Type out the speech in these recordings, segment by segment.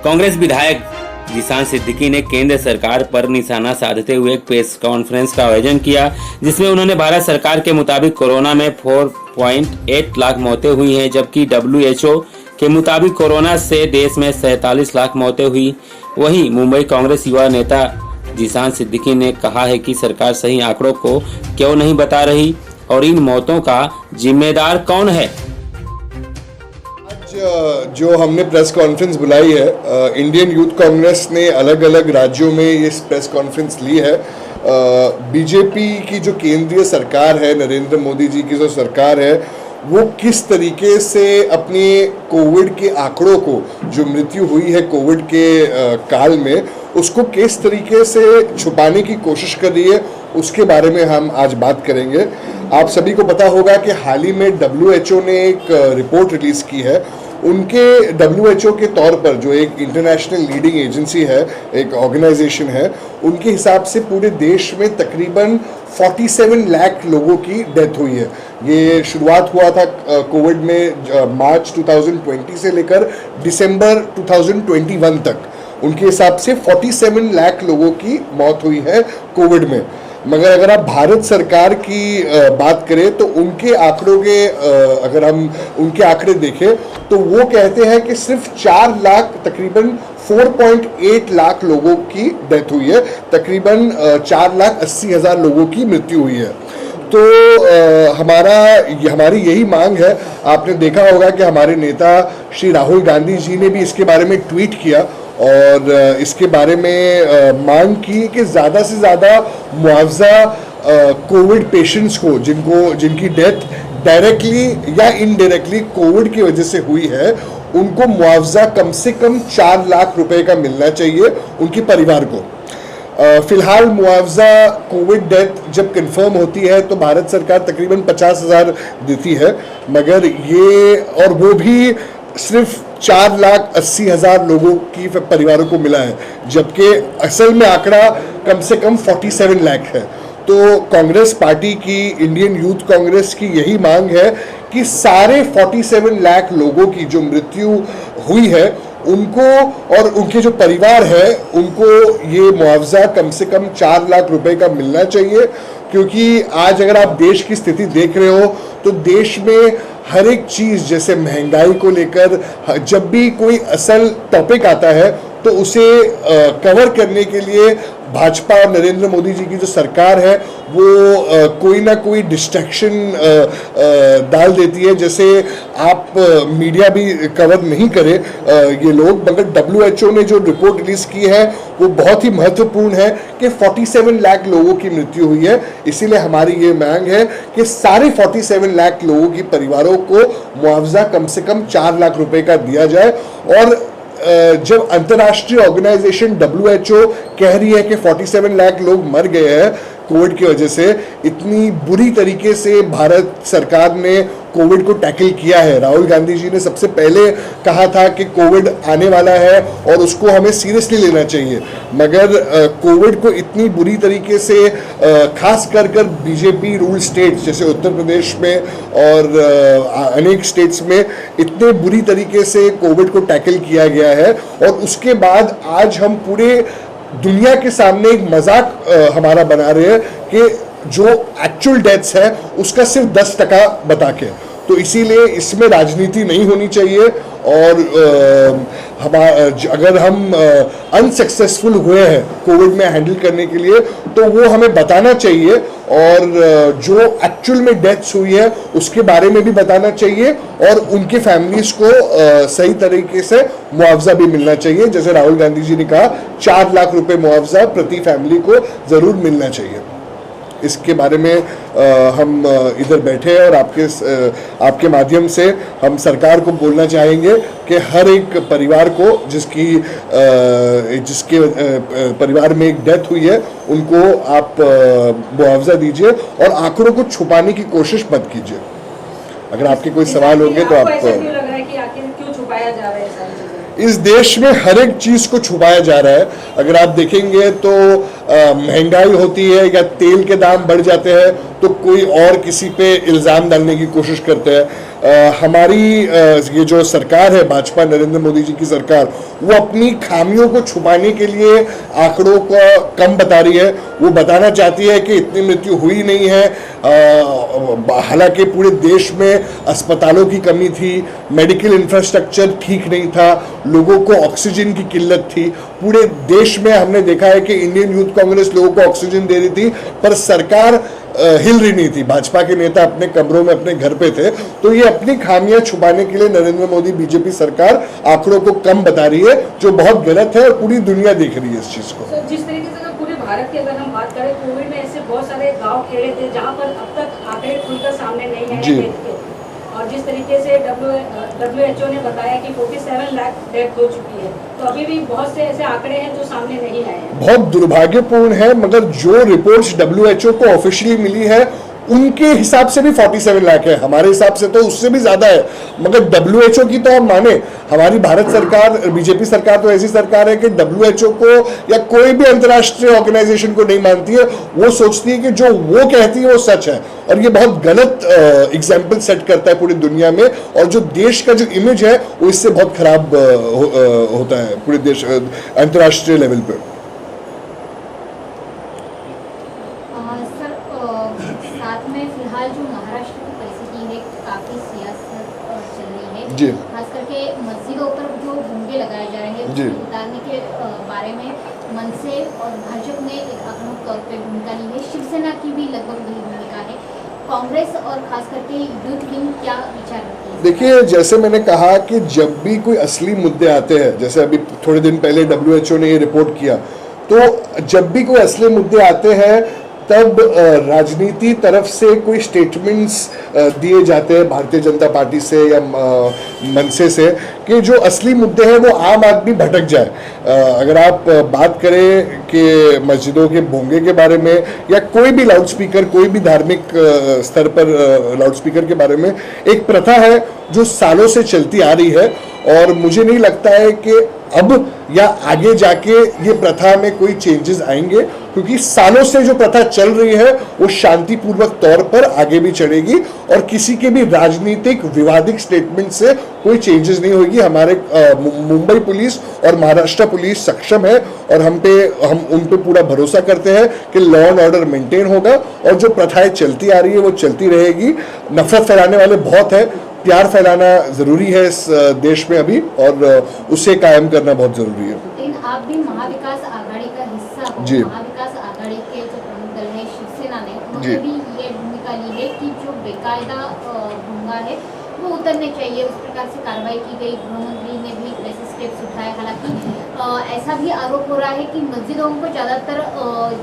कांग्रेस विधायक जीशान सिद्दीकी ने केंद्र सरकार पर निशाना साधते हुए एक प्रेस कॉन्फ्रेंस का आयोजन किया, जिसमें उन्होंने भारत सरकार के मुताबिक कोरोना में 4.8 लाख मौतें हुई हैं, जबकि WHO के मुताबिक कोरोना से देश में 47 लाख मौतें हुई। वहीं मुंबई कांग्रेस युवा नेता जीशान सिद्दीकी ने कहा है कि सरकार सही आंकड़ों को क्यों नहीं बता रही और इन मौतों का जिम्मेदार कौन है। जो हमने प्रेस कॉन्फ्रेंस बुलाई है, इंडियन यूथ कांग्रेस ने अलग अलग राज्यों में ये प्रेस कॉन्फ्रेंस ली है। बीजेपी की जो केंद्रीय सरकार है, नरेंद्र मोदी जी की जो सरकार है, वो किस तरीके से अपने कोविड के आंकड़ों को, जो मृत्यु हुई है कोविड के काल में, उसको किस तरीके से छुपाने की कोशिश कर रही है, उसके बारे में हम आज बात करेंगे। आप सभी को पता होगा कि हाल ही में WHO ने एक रिपोर्ट रिलीज़ की है। उनके WHO के तौर पर, जो एक इंटरनेशनल लीडिंग एजेंसी है, एक ऑर्गेनाइजेशन है, उनके हिसाब से पूरे देश में तकरीबन 47 लाख लोगों की डेथ हुई है। ये शुरुआत हुआ था कोविड में मार्च 2020 से लेकर दिसंबर 2021 तक। उनके हिसाब से 47 लाख लोगों की मौत हुई है कोविड में। मगर अगर आप भारत सरकार की बात करें तो उनके आंकड़ों के अगर हम उनके आंकड़े देखें तो वो कहते हैं कि सिर्फ 4 लाख, तकरीबन 4.8 लाख लोगों की डेथ हुई है, तकरीबन 4,80,000 लोगों की मृत्यु हुई है। तो हमारी यही मांग है। आपने देखा होगा कि हमारे नेता श्री राहुल गांधी जी ने भी इसके बारे में ट्वीट किया और इसके बारे में मांग की कि ज़्यादा से ज़्यादा मुआवजा कोविड पेशेंट्स को, जिनकी डेथ डायरेक्टली या इनडायरेक्टली कोविड की वजह से हुई है, उनको मुआवजा कम से कम 4 लाख रुपए का मिलना चाहिए उनके परिवार को। फिलहाल मुआवजा कोविड डेथ जब कंफर्म होती है तो भारत सरकार तकरीबन 50,000 देती है, मगर ये और वो भी सिर्फ 4,80,000 लोगों की परिवारों को मिला है, जबकि असल में आंकड़ा कम से कम 47 लाख है। तो कांग्रेस पार्टी की, इंडियन यूथ कांग्रेस की यही मांग है कि सारे 47 लाख लोगों की जो मृत्यु हुई है उनको और उनके जो परिवार है उनको ये मुआवजा कम से कम 4 लाख रुपए का मिलना चाहिए। क्योंकि आज अगर आप देश की स्थिति देख रहे हो तो देश में हर एक चीज़, जैसे महंगाई को लेकर जब भी कोई असल टॉपिक आता है तो उसे कवर करने के लिए भाजपा और नरेंद्र मोदी जी की जो सरकार है वो कोई ना कोई डिस्ट्रैक्शन डाल देती है। जैसे आप मीडिया भी कवर नहीं करे ये लोग, मगर WHO ने जो रिपोर्ट रिलीज की है वो बहुत ही महत्वपूर्ण है कि 47 लाख लोगों की मृत्यु हुई है। इसीलिए हमारी ये मांग है कि सारे 47 लाख लोगों की परिवारों को मुआवजा कम से कम 4 लाख रुपए का दिया जाए। और जब अंतर्राष्ट्रीय ऑर्गेनाइजेशन WHO कह रही है कि 47 लाख लोग मर गए हैं कोविड की वजह से, इतनी बुरी तरीके से भारत सरकार ने कोविड को टैकल किया है। राहुल गांधी जी ने सबसे पहले कहा था कि कोविड आने वाला है और उसको हमें सीरियसली लेना चाहिए, मगर कोविड को इतनी बुरी तरीके से खास कर बीजेपी रूल स्टेट्स जैसे उत्तर प्रदेश में और अनेक स्टेट्स में इतने बुरी तरीके से कोविड को टैकल किया गया है। और उसके बाद आज हम पूरे दुनिया के सामने एक मजाक हमारा बना रहे हैं कि जो एक्चुअल डेथ्स है उसका सिर्फ 10% बता के। तो इसीलिए इसमें राजनीति नहीं होनी चाहिए। और अगर हम अनसक्सेसफुल हुए हैं कोविड में हैंडल करने के लिए तो वो हमें बताना चाहिए, और जो एक्चुअल में डेथ्स हुई है उसके बारे में भी बताना चाहिए, और उनके फैमिलीज को सही तरीके से मुआवजा भी मिलना चाहिए। जैसे राहुल गांधी जी ने कहा, 4 लाख रुपए मुआवजा प्रति फैमिली को ज़रूर मिलना चाहिए। इसके बारे में हम इधर बैठे हैं और आपके माध्यम से हम सरकार को बोलना चाहेंगे कि हर एक परिवार को जिसके परिवार में एक डेथ हुई है उनको आप मुआवजा दीजिए और आंकड़ों को छुपाने की कोशिश मत कीजिए। अगर आपके कोई सवाल होंगे तो आप। क्यों छुपाया जा रहा है सारी चीजें? इस देश में हर एक चीज को छुपाया जा रहा है। अगर आप देखेंगे तो महंगाई होती है या तेल के दाम बढ़ जाते हैं तो कोई और किसी पे इल्ज़ाम डालने की कोशिश करते हैं। हमारी ये जो सरकार है भाजपा नरेंद्र मोदी जी की सरकार, वो अपनी खामियों को छुपाने के लिए आंकड़ों को कम बता रही है। वो बताना चाहती है कि इतनी मृत्यु हुई नहीं है, हालांकि पूरे देश में अस्पतालों की कमी थी, मेडिकल इंफ्रास्ट्रक्चर ठीक नहीं था, लोगों को ऑक्सीजन की किल्लत थी। पूरे देश में हमने देखा है कि इंडियन यूथ कांग्रेस लोगों को ऑक्सीजन दे रही थी, पर सरकार हिल रही नहीं थी। भाजपा के नेता अपने कमरों में अपने घर पे थे। तो ये अपनी खामियां छुपाने के लिए नरेंद्र मोदी बीजेपी सरकार आंकड़ों को कम बता रही है, जो बहुत गलत है और पूरी दुनिया देख रही है इस चीज को। जिस तरीके से अगर पूरे भारत की अगर हम बात करें, कोविड में ऐसे बहुत सारे गांव खेड़े थे जहां पर अब तक आंकड़े खुलकर सामने नहीं आए हैं। और जिस तरीके से WHO ने बताया कि 47 लाख डेथ हो चुकी है, तो अभी भी बहुत से ऐसे आंकड़े हैं जो सामने नहीं आए हैं। बहुत दुर्भाग्यपूर्ण है, मगर जो रिपोर्ट्स WHO को ऑफिशियली मिली है उनके हिसाब से भी 47 लाख है, हमारे हिसाब से तो उससे भी ज्यादा है। मगर WHO की तो हम माने, हमारी भारत सरकार बीजेपी सरकार तो ऐसी सरकार है कि WHO को या कोई भी अंतर्राष्ट्रीय ऑर्गेनाइजेशन को नहीं मानती है। वो सोचती है कि जो वो कहती है वो सच है, और ये बहुत गलत एग्जाम्पल सेट करता है पूरी दुनिया में। और जो देश का जो इमेज है वो इससे बहुत खराब होता है पूरे देश अंतर्राष्ट्रीय लेवल पे। साथ में फिलहाल जो महाराष्ट्र की परिस्थिति है, काफी सियासत चल रही है जी, खास करके मस्जिदों पर जो भूंगे लगाए जा रहे हैं जी, उसको उतारने के बारे में मनसे और भाजपा ने एक आक्रामक तौर पर भूमिका ली है। शिवसेना की भी लगभग वही भूमिका है। कांग्रेस और खास करके यूथ विंग क्या विचार रखती है? देखिए, जैसे मैंने कहा कि जब भी कोई असली मुद्दे आते हैं, जैसे अभी थोड़े दिन पहले WHO ने ये रिपोर्ट किया, तो जब भी कोई असली मुद्दे आते हैं तब राजनीति तरफ से कोई स्टेटमेंट्स दिए जाते हैं भारतीय जनता पार्टी से या मनसे से कि जो असली मुद्दे हैं वो आम आदमी भटक जाए। अगर आप बात करें कि मस्जिदों के भोंगे के बारे में या कोई भी लाउडस्पीकर, कोई भी धार्मिक स्तर पर लाउडस्पीकर के बारे में, एक प्रथा है जो सालों से चलती आ रही है, और मुझे नहीं लगता है कि अब या आगे जाके ये प्रथा में कोई चेंजेस आएंगे, क्योंकि सालों से जो प्रथा चल रही है वो शांतिपूर्वक तौर पर आगे भी चलेगी और किसी के भी राजनीतिक विवादित स्टेटमेंट से कोई चेंजेस नहीं होगी। हमारे मुंबई पुलिस और महाराष्ट्र पुलिस सक्षम है और हम उन पे पूरा भरोसा करते हैं कि लॉ एंड ऑर्डर मेंटेन होगा, और जो प्रथाएं चलती आ रही है वो चलती रहेगी। नफरत फैलाने वाले बहुत है, प्यार फैलाना जरूरी है इस देश में अभी, और उसे कायम करना बहुत जरूरी है। लेकिन आप भी महाविकास आघाड़ी का हिस्सा हो। जी। महाविकास आघाड़ी के जो प्रमुख दल है शिवसेना ने, उन्होंने भी ये भूमिका ली है कि जो बेकायदा भूंगा है वो उतरने चाहिए। उस प्रकार से कार्रवाई की गई। गृहमंत्री ने भी वैसे स्टेप्स उठाए। हालांकि ऐसा भी आरोप हो रहा है कि मस्जिदों को ज्यादातर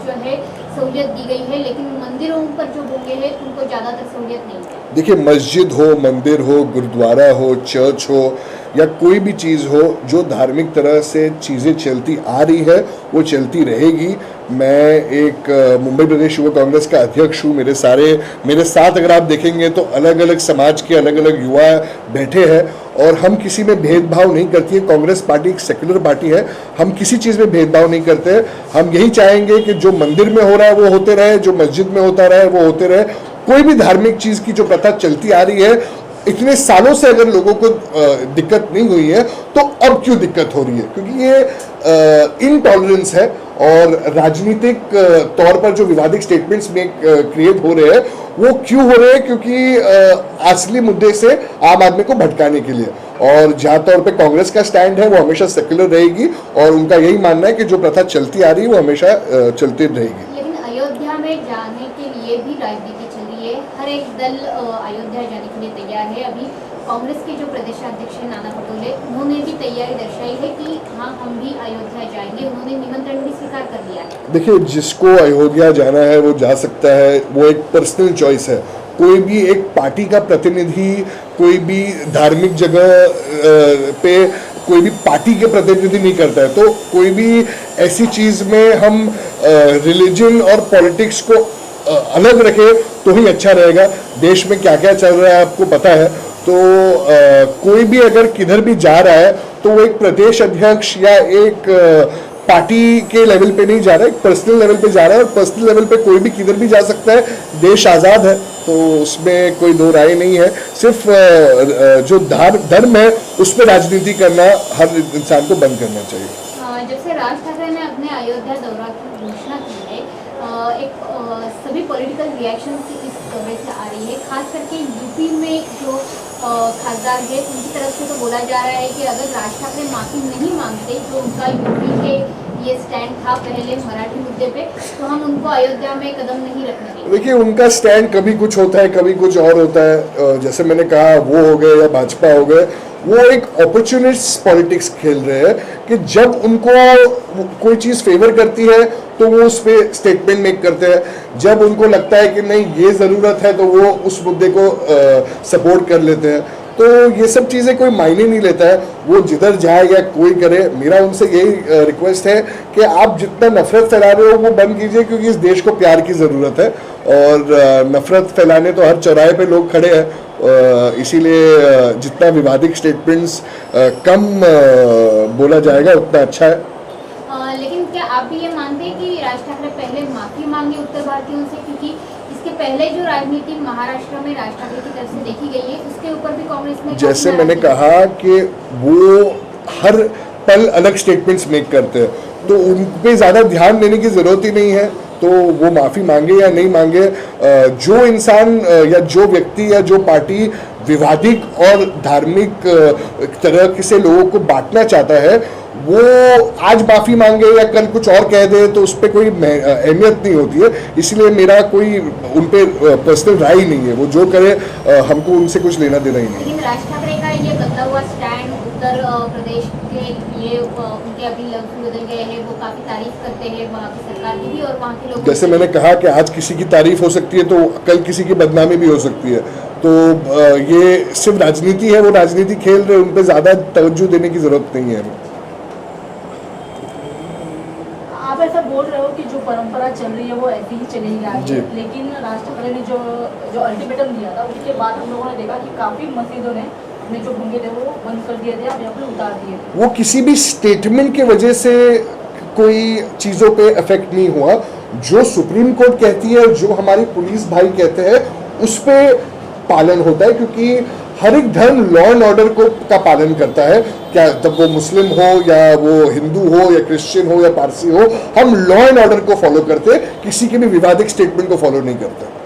जो है सहूलियत दी गई है, लेकिन मंदिरों पर जो भूंगे हैं उनको ज्यादातर सहूलियत नहीं है। देखिए, मस्जिद हो, मंदिर हो, गुरुद्वारा हो, चर्च हो या कोई भी चीज़ हो, जो धार्मिक तरह से चीज़ें चलती आ रही है वो चलती रहेगी। मैं एक मुंबई प्रदेश युवा कांग्रेस का अध्यक्ष हूँ। मेरे साथ अगर आप देखेंगे तो अलग अलग समाज के अलग अलग युवा बैठे हैं, और हम किसी में भेदभाव नहीं करती है। कांग्रेस पार्टी एक सेक्युलर पार्टी है, हम किसी चीज़ में भेदभाव नहीं करते हैं। हम यही चाहेंगे कि जो मंदिर में हो रहा है वो होते रहे, जो मस्जिद में होता रहे वो होते रहे। कोई भी धार्मिक चीज़ की जो प्रथा चलती आ रही है, इतने सालों से अगर लोगों को दिक्कत नहीं हुई है तो अब क्यों दिक्कत हो रही है? क्योंकि ये इनटॉलरेंस है, और राजनीतिक तौर पर जो विवादित स्टेटमेंट्स में क्रिएट हो रहे हैं वो क्यों हो रहे हैं? क्योंकि असली मुद्दे से आम आदमी को भटकाने के लिए। और जहाँ तौर पे कांग्रेस का स्टैंड है वो हमेशा सेक्युलर रहेगी, और उनका यही मानना है कि जो प्रथा चलती आ रही है वो हमेशा चलती रहेगी। लेकिन अयोध्या में जाने के लिए भी राजनीति चल रही है। हर एक दल अयोध्या जाने के लिए तैयार है। अभी कांग्रेस के जो प्रदेशाध्यक्ष हैं नाना पटोले, उन्होंने भी तैयारी दर्शाई है कि हाँ हम भी अयोध्या जाएंगे। उन्होंने निमंत्रण भी स्वीकार कर लिया है। देखिए, जिसको अयोध्या जाना है वो जा सकता है, वो एक पर्सनल चॉइस है। कोई भी एक पार्टी का प्रतिनिधि कोई भी धार्मिक जगह पे कोई भी पार्टी के प्रतिनिधि नहीं करता है। तो कोई भी ऐसी चीज़ में हम रिलीजन और पॉलिटिक्स को अलग रखे तो ही अच्छा रहेगा। देश में क्या क्या चल रहा है आपको पता है। तो कोई भी अगर किधर भी जा रहा है तो वो एक प्रदेश अध्यक्ष या एक पार्टी के लेवल पे नहीं जा रहा है, एक पर्सनल लेवल पे जा रहा है, और पर्सनल लेवल पे कोई भी किधर भी जा सकता है। देश आज़ाद है, तो उसमें कोई दो राय नहीं है। सिर्फ जो धर्म है उस पर राजनीति करना हर इंसान को बंद करना चाहिए। जब से राज ठाकरे ने अपने अयोध्या दौरा की घोषणा की है, सभी पॉलिटिकल रिएक्शन इस दौरे से आ रही है, खास करके यूपी में जो खासदार है उनकी तरफ से तो बोला जा रहा है कि अगर राज ठाकरे माफी नहीं मांगते जो उनका यूपी के ये स्टैंड था पहले मराठी मुद्दे पे, तो हम उनको अयोध्या में कदम नहीं रखने देंगे। देखिए, उनका स्टैंड कभी कुछ होता है, कभी कुछ और होता है। जैसे मैंने कहा, वो हो गए या भाजपा हो गए, वो एक अपॉर्चुनिस्ट पॉलिटिक्स खेल रहे हैं कि जब उनको कोई चीज़ फेवर करती है तो वो उस पर स्टेटमेंट मेक करते हैं, जब उनको लगता है कि नहीं ये ज़रूरत है तो वो उस मुद्दे को सपोर्ट कर लेते हैं। तो ये सब चीज़ें कोई मायने नहीं लेता है, वो जिधर जाए या कोई करे। मेरा उनसे यही रिक्वेस्ट है कि आप जितना नफरत फैला रहे हो वो बंद कीजिए, क्योंकि इस देश को प्यार की ज़रूरत है और नफरत फैलाने तो हर चौराहे पे लोग खड़े हैं। इसीलिए जितना विवादित स्टेटमेंट्स कम बोला जाएगा उतना अच्छा है। लेकिन क्या आप भी ये मानते हैं कि राज ठाकरे पहले माफी मांगे उत्तर भारतीयों से, क्योंकि इसके पहले जो राजनीति महाराष्ट्र में राज ठाकरे की तरफ से देखी गई है उसके ऊपर भी कांग्रेस में, जैसे मैंने कहा कि वो हर पल अलग स्टेटमेंट्स मेक करते हैं, तो उन पे ज़्यादा ध्यान देने की ज़रूरत ही नहीं है। तो वो माफ़ी मांगे या नहीं मांगे, जो इंसान या जो व्यक्ति या जो पार्टी विवादित और धार्मिक तरह से लोगों को बांटना चाहता है, वो आज माफ़ी मांगे या कल कुछ और कह दे तो उस पर कोई अहमियत नहीं होती है। इसलिए मेरा कोई उन पर पर्सनल राय ही नहीं है, वो जो करे हमको उनसे कुछ लेना देना ही नहीं। लेकिन राज ठाकरे का ये बदला हुआ स्टैंड उत्तर प्रदेश के लिए, उनके अभी लफ्ज बदल गए हैं, वो काफ़ी तारीफ करते हैं वहाँ की सरकार की भी और वहाँ के लोग। जैसे मैंने कहा कि आज किसी की तारीफ हो सकती है तो कल किसी की बदनामी भी हो सकती है। तो ये सिर्फ राजनीति है, वो राजनीति खेल रहे, उन पर ज़्यादा तवज्जो देने की ज़रूरत नहीं है। आप ऐसा बोल रहे हो कि जो परंपरा चल रही है वो ऐसी ही चलेगी आगे, लेकिन राज ठाकरे ने जो अल्टीमेटम दिया था उसके बाद हम लोगों ने देखा कि काफ़ी मस्जिदों ने अपने जो भंगे थे वो बंद कर दिए थे, अपने उतार दिए थे। वो किसी भी स्टेटमेंट की वजह से कोई चीज़ों पे इफेक्ट नहीं हुआ। जो सुप्रीम कोर्ट कहती है, जो हमारी पुलिस भाई कहते हैं, उस पर पालन होता है, क्योंकि हर एक धर्म लॉ एंड ऑर्डर का पालन करता है। क्या तब वो मुस्लिम हो या वो हिंदू हो या क्रिश्चियन हो या पारसी हो, हम लॉ एंड ऑर्डर को फॉलो करते हैं, किसी के भी विवादित स्टेटमेंट को फॉलो नहीं करते।